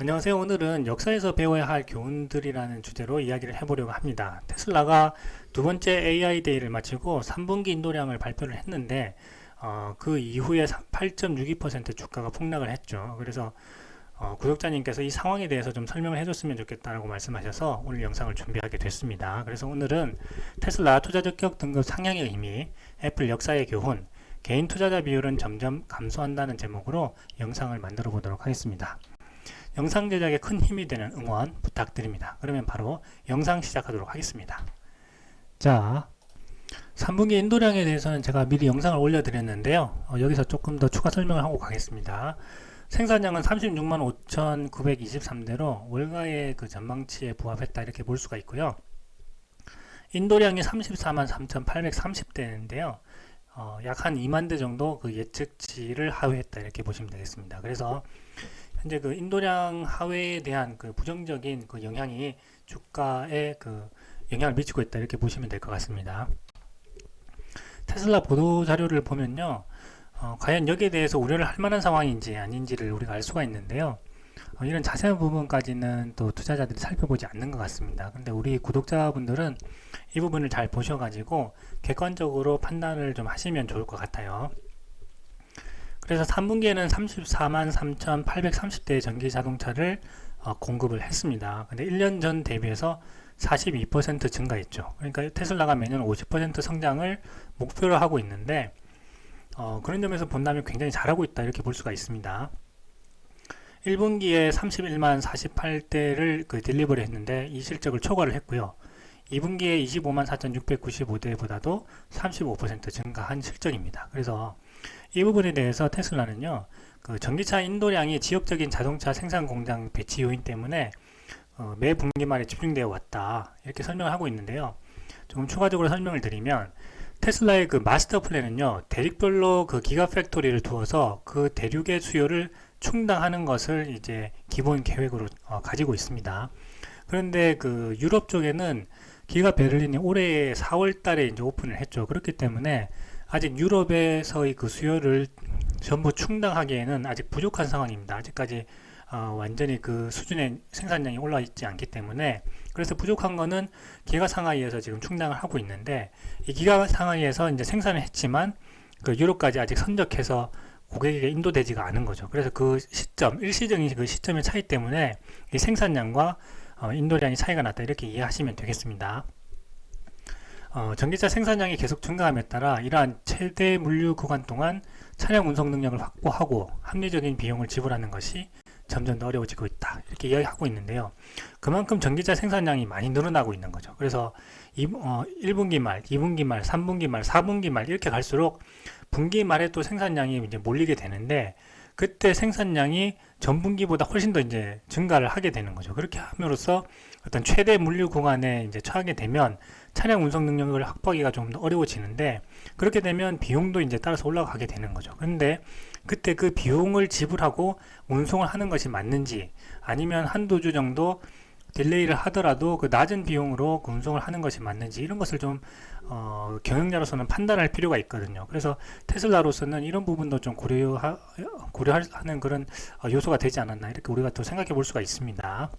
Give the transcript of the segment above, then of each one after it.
안녕하세요. 오늘은 역사에서 배워야 할 교훈들이라는 주제로 이야기를 해보려고 합니다. 테슬라가 두 번째 AI 데이를 마치고 3분기 인도량을 발표를 했는데 그 이후에 8.62% 주가가 폭락을 했죠. 그래서 구독자님께서 이 상황에 대해서 좀 설명을 해줬으면 좋겠다고 말씀하셔서 오늘 영상을 준비하게 됐습니다. 그래서 오늘은 테슬라 투자 적격 등급 상향의 의미, 애플 역사의 교훈, 개인 투자자 비율은 점점 감소한다는 제목으로 영상을 만들어 보도록 하겠습니다. 영상 제작에 큰 힘이 되는 응원 부탁드립니다. 그러면 바로 영상 시작하도록 하겠습니다. 자, 3분기 인도량에 대해서는 제가 미리 영상을 올려드렸는데요. 여기서 조금 더 추가 설명을 하고 가겠습니다. 생산량은 36만 5,923대로 월가의 그 전망치에 부합했다 이렇게 볼 수가 있고요. 인도량이 34만 3,830대인데요. 약 한 2만 대 정도 그 예측치를 하회했다 이렇게 보시면 되겠습니다. 그래서 현재 그 인도량 하회에 대한 그 부정적인 그 영향이 주가에 그 영향을 미치고 있다 이렇게 보시면 될 것 같습니다. 테슬라 보도 자료를 보면요, 과연 여기에 대해서 우려를 할 만한 상황인지 아닌지를 우리가 알 수가 있는데요. 이런 자세한 부분까지는 또 투자자들이 살펴보지 않는 것 같습니다. 근데 우리 구독자분들은 이 부분을 잘 보셔가지고 객관적으로 판단을 좀 하시면 좋을 것 같아요. 그래서 3분기에는 34만 3,830대의 전기 자동차를 공급을 했습니다. 근데 1년 전 대비해서 42% 증가했죠. 그러니까 테슬라가 매년 50% 성장을 목표로 하고 있는데 그런 점에서 본다면 굉장히 잘하고 있다 이렇게 볼 수가 있습니다. 1분기에 31만 48대를 그 딜리버리 했는데 이 실적을 초과를 했고요. 2분기에 25만 4,695대보다도 35% 증가한 실적입니다. 그래서 이 부분에 대해서 테슬라는요, 그 전기차 인도량이 지역적인 자동차 생산 공장 배치 요인 때문에 매 분기 말에 집중되어 왔다 이렇게 설명을 하고 있는데요. 조금 추가적으로 설명을 드리면 테슬라의 그 마스터 플랜은요, 대륙별로 그 기가 팩토리를 두어서 그 대륙의 수요를 충당하는 것을 이제 기본 계획으로 가지고 있습니다. 그런데 그 유럽 쪽에는 기가 베를린이 올해 4월 달에 이제 오픈을 했죠. 그렇기 때문에 아직 유럽에서의 그 수요를 전부 충당하기에는 아직 부족한 상황입니다. 아직까지 완전히 그 수준의 생산량이 올라 있지 않기 때문에, 그래서 부족한 거는 기가 상하이에서 지금 충당을 하고 있는데, 이 기가 상하이에서 이제 생산을 했지만 그 유럽까지 아직 선적해서 고객에게 인도되지가 않은 거죠. 그래서 그 시점, 일시적인 그 시점의 차이 때문에 이 생산량과 인도량이 차이가 났다 이렇게 이해하시면 되겠습니다. 전기차 생산량이 계속 증가함에 따라 이러한 최대 물류 구간 동안 차량 운송 능력을 확보하고 합리적인 비용을 지불하는 것이 점점 더 어려워지고 있다 이렇게 이야기하고 있는데요. 그만큼 전기차 생산량이 많이 늘어나고 있는 거죠. 그래서 1분기 말, 2분기 말, 3분기 말, 4분기 말 이렇게 갈수록 분기 말에 또 생산량이 이제 몰리게 되는데, 그때 생산량이 전분기보다 훨씬 더 이제 증가를 하게 되는 거죠. 그렇게 함으로써 어떤 최대 물류 구간에 이제 처하게 되면 차량 운송 능력을 확보하기가 좀 더 어려워지는데, 그렇게 되면 비용도 이제 따라서 올라가게 되는 거죠. 그런데 그때 그 비용을 지불하고 운송을 하는 것이 맞는지, 아니면 한두 주 정도 딜레이를 하더라도 그 낮은 비용으로 그 운송을 하는 것이 맞는지, 이런 것을 좀 경영자로서는 판단할 필요가 있거든요. 그래서 테슬라로서는 이런 부분도 좀 고려하는 그런 요소가 되지 않았나 이렇게 우리가 또 생각해 볼 수가 있습니다.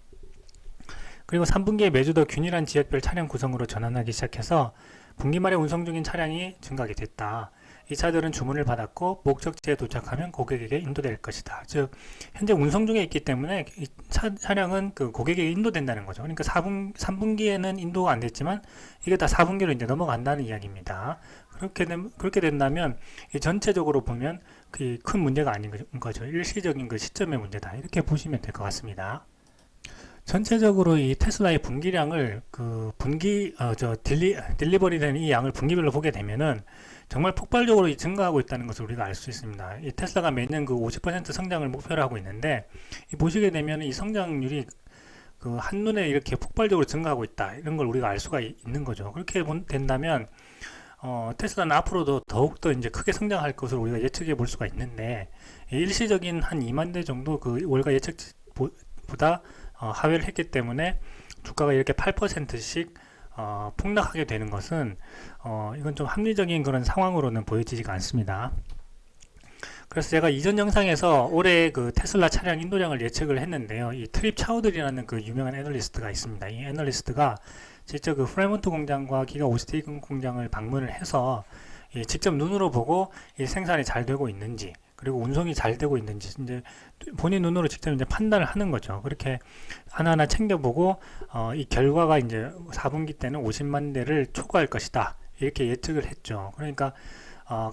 그리고 3분기에 매주 더 균일한 지역별 차량 구성으로 전환하기 시작해서 분기 말에 운송 중인 차량이 증가하게 됐다. 이 차들은 주문을 받았고 목적지에 도착하면 고객에게 인도될 것이다. 즉 현재 운송 중에 있기 때문에 이 차량은 그 고객에게 인도된다는 거죠. 그러니까 3분기에는 인도가 안 됐지만 이게 다 4분기로 이제 넘어간다는 이야기입니다. 그렇게 된다면 전체적으로 보면 그 큰 문제가 아닌 거죠. 일시적인 그 시점의 문제다 이렇게 보시면 될 것 같습니다. 전체적으로 이 테슬라의 분기량을 그 딜리버리 되는 이 양을 분기별로 보게 되면은 정말 폭발적으로 증가하고 있다는 것을 우리가 알 수 있습니다. 이 테슬라가 매년 그 50% 성장을 목표로 하고 있는데, 보시게 되면 이 성장률이 그 한눈에 이렇게 폭발적으로 증가하고 있다 이런 걸 우리가 알 수가 있는 거죠. 그렇게 된다면 테슬라는 앞으로도 더욱더 이제 크게 성장할 것을 우리가 예측해 볼 수가 있는데, 일시적인 한 2만 대 정도 그 월가 예측보다 하회를 했기 때문에 주가가 이렇게 8%씩 폭락하게 되는 것은 이건 좀 합리적인 그런 상황으로는 보여지지가 않습니다. 그래서 제가 이전 영상에서 올해 그 테슬라 차량 인도량을 예측을 했는데요. 이 트립 차우들이라는 그 유명한 애널리스트가 있습니다. 이 애널리스트가 직접 그 프레몬트 공장과 기가 오스티건 공장을 방문을 해서 직접 눈으로 보고 이 생산이 잘 되고 있는지, 그리고 운송이 잘 되고 있는지 이제 본인 눈으로 직접 이제 판단을 하는 거죠. 그렇게 하나하나 챙겨보고 이 결과가 이제 4분기 때는 50만 대를 초과할 것이다, 이렇게 예측을 했죠. 그러니까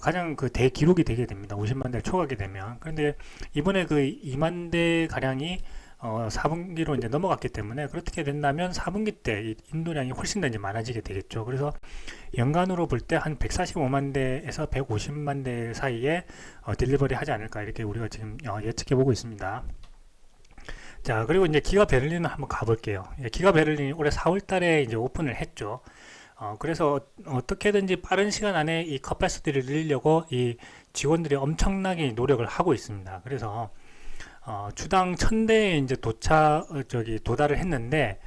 가장 그 대기록이 되게 됩니다. 50만 대를 초과하게 되면. 그런데 이번에 그 2만 대 가량이 4분기로 이제 넘어갔기 때문에, 그렇게 된다면 4분기 때 이 인도량이 훨씬 더 이제 많아지게 되겠죠. 그래서 연간으로 볼 때 한 145만 대에서 150만 대 사이에 딜리버리 하지 않을까, 이렇게 우리가 지금 예측해 보고 있습니다. 자, 그리고 이제 기가 베를린을 한번 가볼게요. 기가 베를린이 올해 4월 달에 이제 오픈을 했죠. 그래서 어떻게든지 빠른 시간 안에 이 커패시티를 늘리려고 이 직원들이 엄청나게 노력을 하고 있습니다. 그래서 주당 1000대에 이제 도달을 했는데,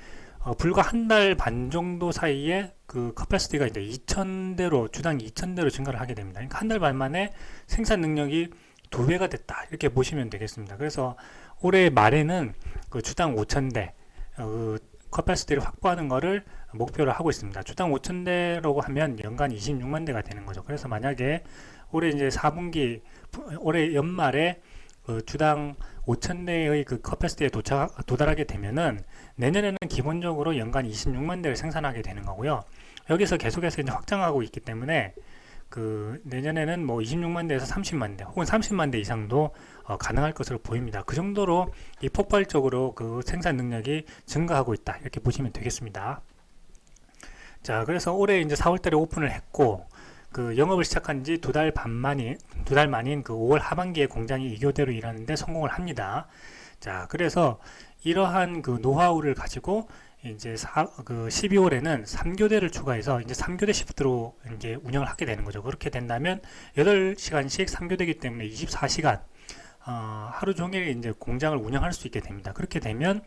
불과 한 달 반 정도 사이에 그 커패시티가 이제 2000대로, 주당 2000대로 증가를 하게 됩니다. 그러니까 한 달 반 만에 생산 능력이 2배가 됐다, 이렇게 보시면 되겠습니다. 그래서 올해 말에는 그 주당 5000대 그 커패시티를 확보하는 것을 목표로 하고 있습니다. 주당 5000대라고 하면 연간 26만 대가 되는 거죠. 그래서 만약에 올해 이제 4분기, 올해 연말에 그 주당 5,000대의 그 커패시티에 도달하게 되면은 내년에는 기본적으로 연간 26만 대를 생산하게 되는 거고요. 여기서 계속해서 이제 확장하고 있기 때문에 그 내년에는 뭐 26만 대에서 30만 대 혹은 30만 대 이상도 가능할 것으로 보입니다. 그 정도로 이 폭발적으로 그 생산 능력이 증가하고 있다, 이렇게 보시면 되겠습니다. 자, 그래서 올해 이제 4월 달에 오픈을 했고, 그 영업을 시작한 지 두 달 만인 그 5월 하반기에 공장이 2교대로 일하는데 성공을 합니다. 자, 그래서 이러한 그 노하우를 가지고 이제 12월에는 3교대를 추가해서 이제 3교대 시프트로 이제 운영을 하게 되는 거죠. 그렇게 된다면 8시간씩 3교대이기 때문에 24시간 하루 종일 이제 공장을 운영할 수 있게 됩니다. 그렇게 되면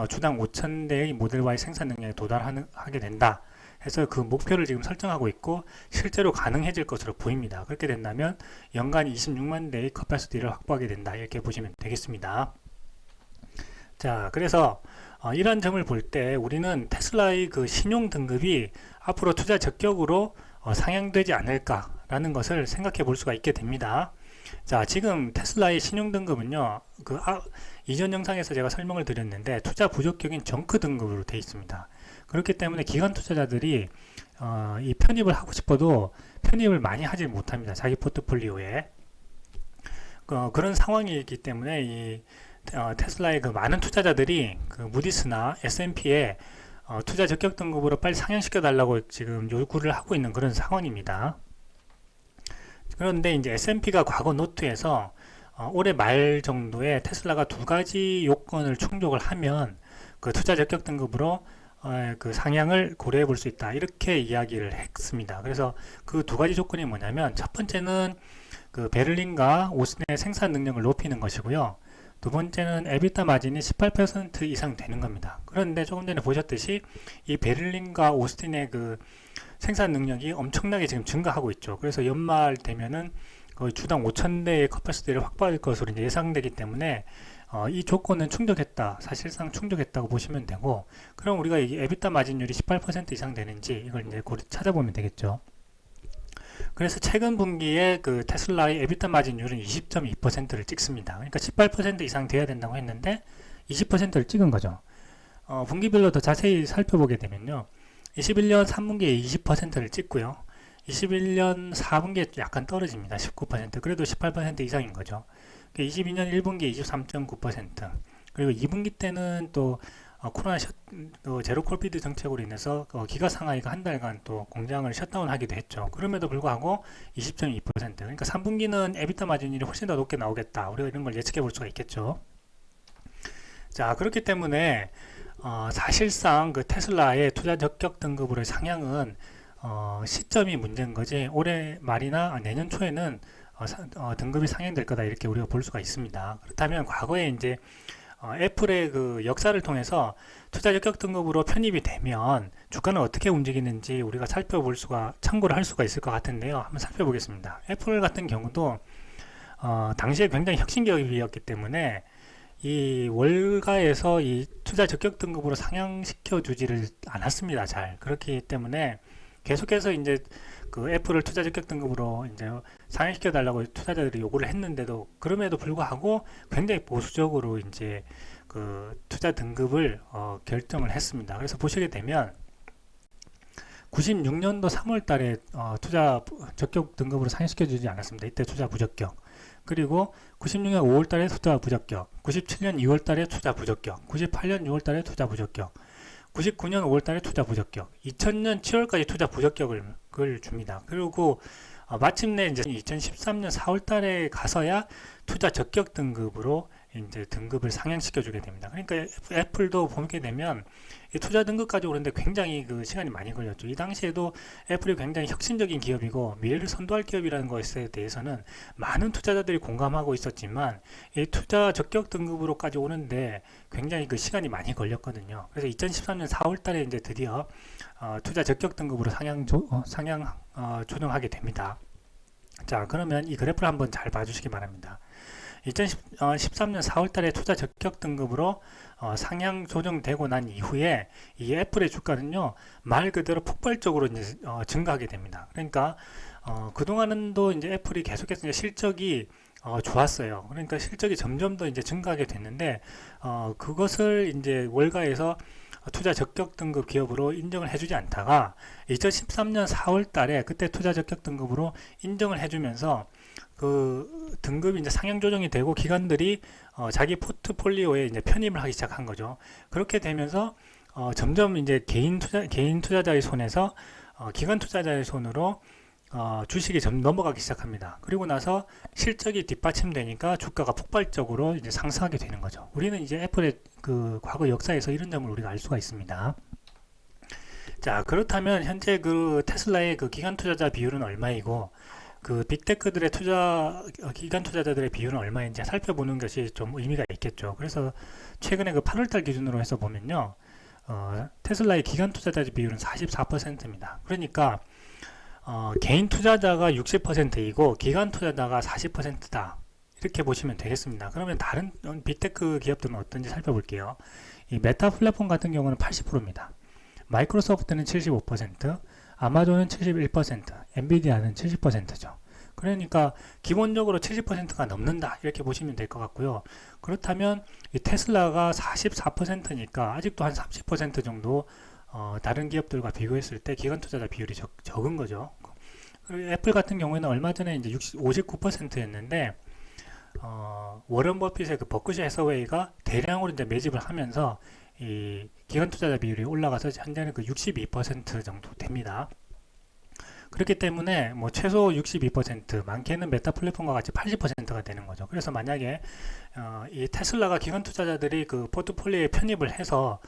주당 5,000대의 모델 Y 생산 능력에 도달하게 된다 해서 그 목표를 지금 설정하고 있고, 실제로 가능해질 것으로 보입니다. 그렇게 된다면 연간 26만 대의 커패시티를 확보하게 된다, 이렇게 보시면 되겠습니다. 자, 그래서 이런 점을 볼 때 우리는 테슬라의 그 신용 등급이 앞으로 투자 적격으로 상향되지 않을까라는 것을 생각해 볼 수가 있게 됩니다. 자, 지금 테슬라의 신용 등급은요, 이전 영상에서 제가 설명을 드렸는데 투자 부적격인 정크 등급으로 되어 있습니다. 그렇기 때문에 기관 투자자들이 이 편입을 하고 싶어도 편입을 많이 하지 못합니다. 자기 포트폴리오에. 그런 상황이기 때문에 이 테슬라의 그 많은 투자자들이 그 무디스나 S&P에 투자 적격 등급으로 빨리 상향시켜 달라고 지금 요구를 하고 있는 그런 상황입니다. 그런데 이제 S&P가 과거 노트에서 올해 말 정도에 테슬라가 2가지 요건을 충족을 하면 그 투자 적격 등급으로 그 상향을 고려해 볼 수 있다, 이렇게 이야기를 했습니다. 그래서 그 2가지 조건이 뭐냐면, 첫 번째는 그 베를린과 오스틴의 생산 능력을 높이는 것이고요. 두 번째는 에비타 마진이 18% 이상 되는 겁니다. 그런데 조금 전에 보셨듯이 이 베를린과 오스틴의 그 생산 능력이 엄청나게 지금 증가하고 있죠. 그래서 연말 되면은 거의 주당 5,000대의 커패시티를 확보할 것으로 이제 예상되기 때문에 이 조건은 충족했다, 사실상 충족했다고 보시면 되고, 그럼 우리가 이 에비타 마진율이 18% 이상 되는지 이걸 이제 찾아보면 되겠죠. 그래서 최근 분기에 그 테슬라의 에비타 마진율은 20.2%를 찍습니다. 그러니까 18% 이상 돼야 된다고 했는데 20%를 찍은 거죠. 분기별로 더 자세히 살펴보게 되면요, 21년 3분기에 20%를 찍고요, 21년 4분기에 약간 떨어집니다. 19%. 그래도 18% 이상인 거죠. 22년 1분기에 23.9%. 그리고 2분기 때는 또 코로나 제로 코비드 정책으로 인해서 기가 상하이가 한 달간 또 공장을 셧다운하기도 했죠. 그럼에도 불구하고 20.2%. 그러니까 3분기는 에비타 마진율이 훨씬 더 높게 나오겠다, 우리가 이런 걸 예측해 볼 수가 있겠죠. 자, 그렇기 때문에 사실상 그 테슬라의 투자 적격 등급으로의 상향은 시점이 문제인 거지, 올해 말이나 내년 초에는 등급이 상향될 거다, 이렇게 우리가 볼 수가 있습니다. 그렇다면 과거에 이제 애플의 그 역사를 통해서 투자 적격 등급으로 편입이 되면 주가는 어떻게 움직이는지 우리가 참고를 할 수가 있을 것 같은데요. 한번 살펴보겠습니다. 애플 같은 경우도 당시에 굉장히 혁신 기업이었기 때문에 이 월가에서 이 투자 적격 등급으로 상향시켜 주지를 않았습니다. 잘. 그렇기 때문에 계속해서 이제 그 애플을 투자 적격 등급으로 이제 상향시켜 달라고 투자자들이 요구를 했는데도 그럼에도 불구하고 굉장히 보수적으로 이제 그 투자 등급을 결정을 했습니다. 그래서 보시게 되면 96년도 3월 달에 투자 적격 등급으로 상향시켜 주지 않았습니다. 이때 투자 부적격. 그리고 96년 5월 달에 투자 부적격, 97년 2월 달에 투자 부적격, 98년 6월 달에 투자 부적격, 99년 5월 달에 투자 부적격, 2000년 7월까지 투자 부적격을 줍니다. 그리고 마침내 이제 2013년 4월 달에 가서야 투자 적격 등급으로 이제 등급을 상향시켜 주게 됩니다. 그러니까 애플도 보게 되면 이 투자 등급까지 오는데 굉장히 그 시간이 많이 걸렸죠. 이 당시에도 애플이 굉장히 혁신적인 기업이고 미래를 선도할 기업이라는 것에 대해서는 많은 투자자들이 공감하고 있었지만 이 투자 적격 등급으로까지 오는데 굉장히 그 시간이 많이 걸렸거든요. 그래서 2013년 4월 달에 이제 드디어 투자 적격 등급으로 조정하게 됩니다. 자, 그러면 이 그래프를 한번 잘 봐주시기 바랍니다. 2013년 4월달에 투자 적격 등급으로 상향 조정되고 난 이후에 이 애플의 주가는요 말 그대로 폭발적으로 이제 증가하게 됩니다. 그러니까 그동안도 이제 애플이 계속해서 이제 실적이 좋았어요. 그러니까 실적이 점점 더 이제 증가하게 됐는데 그것을 이제 월가에서 투자 적격 등급 기업으로 인정을 해주지 않다가 2013년 4월 달에 그때 투자 적격 등급으로 인정을 해주면서 그 등급이 이제 상향 조정이 되고 기관들이 자기 포트폴리오에 이제 편입을 하기 시작한 거죠. 그렇게 되면서 점점 이제 개인 투자자의 손에서 기관 투자자의 손으로 주식이 점 넘어가기 시작합니다. 그리고 나서 실적이 뒷받침되니까 주가가 폭발적으로 이제 상승하게 되는 거죠. 우리는 이제 애플의 그 과거 역사에서 이런 점을 우리가 알 수가 있습니다. 자, 그렇다면 현재 그 테슬라의 그 기관 투자자 비율은 얼마이고 그 빅테크들의 기관 투자자들의 비율은 얼마인지 살펴보는 것이 좀 의미가 있겠죠. 그래서 최근에 그 8월달 기준으로 해서 보면요, 테슬라의 기관 투자자 비율은 44%입니다. 그러니까 개인 투자자가 60%이고 기관 투자자가 40%다. 이렇게 보시면 되겠습니다. 그러면 다른 빅테크 기업들은 어떤지 살펴볼게요. 이 메타 플랫폼 같은 경우는 80%입니다. 마이크로소프트는 75%, 아마존은 71%, 엔비디아는 70%죠. 그러니까 기본적으로 70%가 넘는다 이렇게 보시면 될 것 같고요. 그렇다면 이 테슬라가 44%니까 아직도 한 30% 정도 다른 기업들과 비교했을 때 기관 투자자 비율이 적은 거죠. 그리고 애플 같은 경우에는 얼마 전에 이제 59%였는데 워런 버핏의 그 버크셔 해서웨이가 대량으로 이제 매집을 하면서 이 기관 투자자 비율이 올라가서 현재는 그 62% 정도 됩니다. 그렇기 때문에 뭐 최소 62%, 많게는 메타 플랫폼과 같이 80%가 되는 거죠. 그래서 만약에 이 테슬라가 기관 투자자들이 그 포트폴리오에 편입을 해서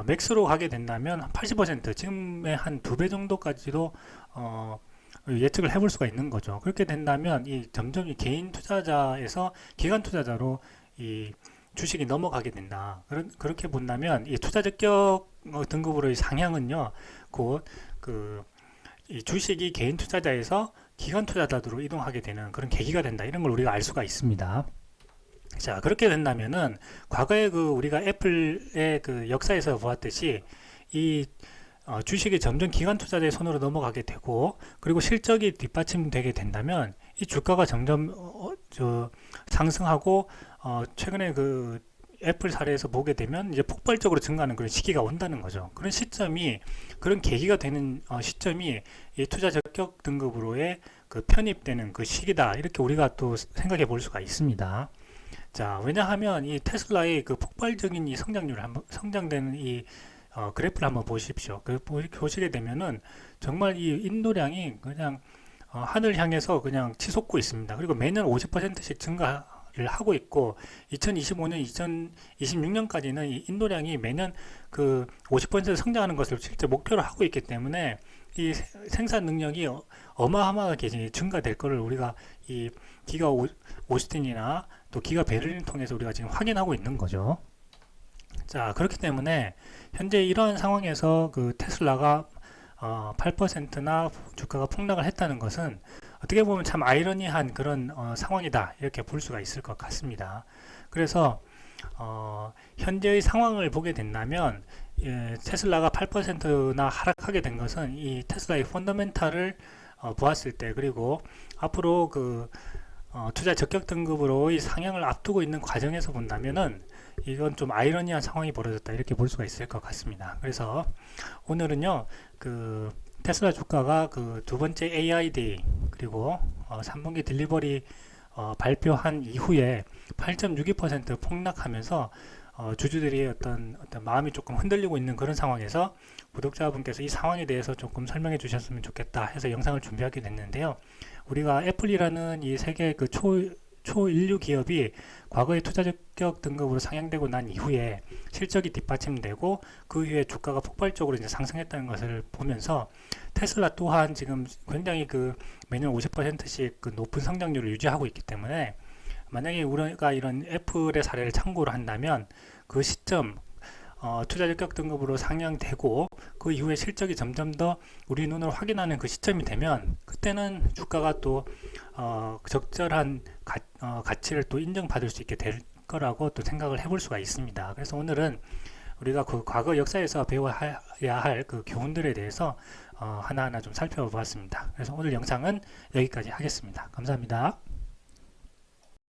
맥스로 가게 된다면 80%, 지금의 한 2배 정도까지도 예측을 해볼 수가 있는 거죠. 그렇게 된다면 점점 이 개인 투자자에서 기관 투자자로 이 주식이 넘어가게 된다. 그렇게 본다면 이 투자 적격 등급으로의 상향은요, 곧 이 주식이 개인 투자자에서 기관 투자자로 이동하게 되는 그런 계기가 된다. 이런 걸 우리가 알 수가 있습니다. 자, 그렇게 된다면은 과거에 우리가 애플의 그 역사에서 보았듯이 이 주식이 점점 기관 투자자의 손으로 넘어가게 되고 그리고 실적이 뒷받침되게 된다면 이 주가가 점점 상승하고 최근에 그 애플 사례에서 보게 되면 이제 폭발적으로 증가하는 그런 시기가 온다는 거죠. 그런 계기가 되는 시점이 이 투자 적격 등급으로의 그 편입되는 그 시기다. 이렇게 우리가 또 생각해 볼 수가 있습니다. 자, 왜냐하면 이 테슬라의 그 폭발적인 이 성장되는 이 그래프를 한번 보십시오. 보시게 되면은 정말 이 인도량이 그냥 하늘 향해서 그냥 치솟고 있습니다. 그리고 매년 50%씩 증가를 하고 있고 2025년, 2026년까지는 이 인도량이 매년 그 50% 성장하는 것을 실제 목표로 하고 있기 때문에 이 생산 능력이 어마어마하게 증가될 것을 우리가 이 기가 오스틴이나 또 기가 베를린을 통해서 우리가 지금 확인하고 있는 거죠. 자, 그렇기 때문에 현재 이러한 상황에서 그 테슬라가 8%나 주가가 폭락을 했다는 것은 어떻게 보면 참 아이러니한 그런 상황이다 이렇게 볼 수가 있을 것 같습니다. 그래서 현재의 상황을 보게 된다면 테슬라가 8%나 하락하게 된 것은 이 테슬라의 펀더멘탈을 보았을 때, 그리고 앞으로 투자 적격 등급으로의 상향을 앞두고 있는 과정에서 본다면은 이건 좀 아이러니한 상황이 벌어졌다 이렇게 볼 수가 있을 것 같습니다. 그래서 오늘은요 테슬라 주가가 두 번째 AI 데이 그리고 3분기 딜리버리 발표한 이후에 8.62% 폭락하면서 주주들이 어떤 마음이 조금 흔들리고 있는 그런 상황에서 구독자분께서 이 상황에 대해서 조금 설명해 주셨으면 좋겠다 해서 영상을 준비하게 됐는데요. 우리가 애플이라는 이 세계 초인류 기업이 과거에 투자 적격 등급으로 상향되고 난 이후에 실적이 뒷받침되고 그 이후에 주가가 폭발적으로 이제 상승했다는 것을 보면서 테슬라 또한 지금 굉장히 매년 50%씩 높은 성장률을 유지하고 있기 때문에 만약에 우리가 이런 애플의 사례를 참고로 한다면 그 시점 투자 적격 등급으로 상향되고 그 이후에 실적이 점점 더 우리 눈으로 확인하는 그 시점이 되면 그때는 주가가 또 적절한 가치를 또 인정받을 수 있게 될 거라고 또 생각을 해볼 수가 있습니다. 그래서 오늘은 우리가 과거 역사에서 배워야 할 교훈들에 대해서 하나하나 좀 살펴보았습니다. 그래서 오늘 영상은 여기까지 하겠습니다. 감사합니다.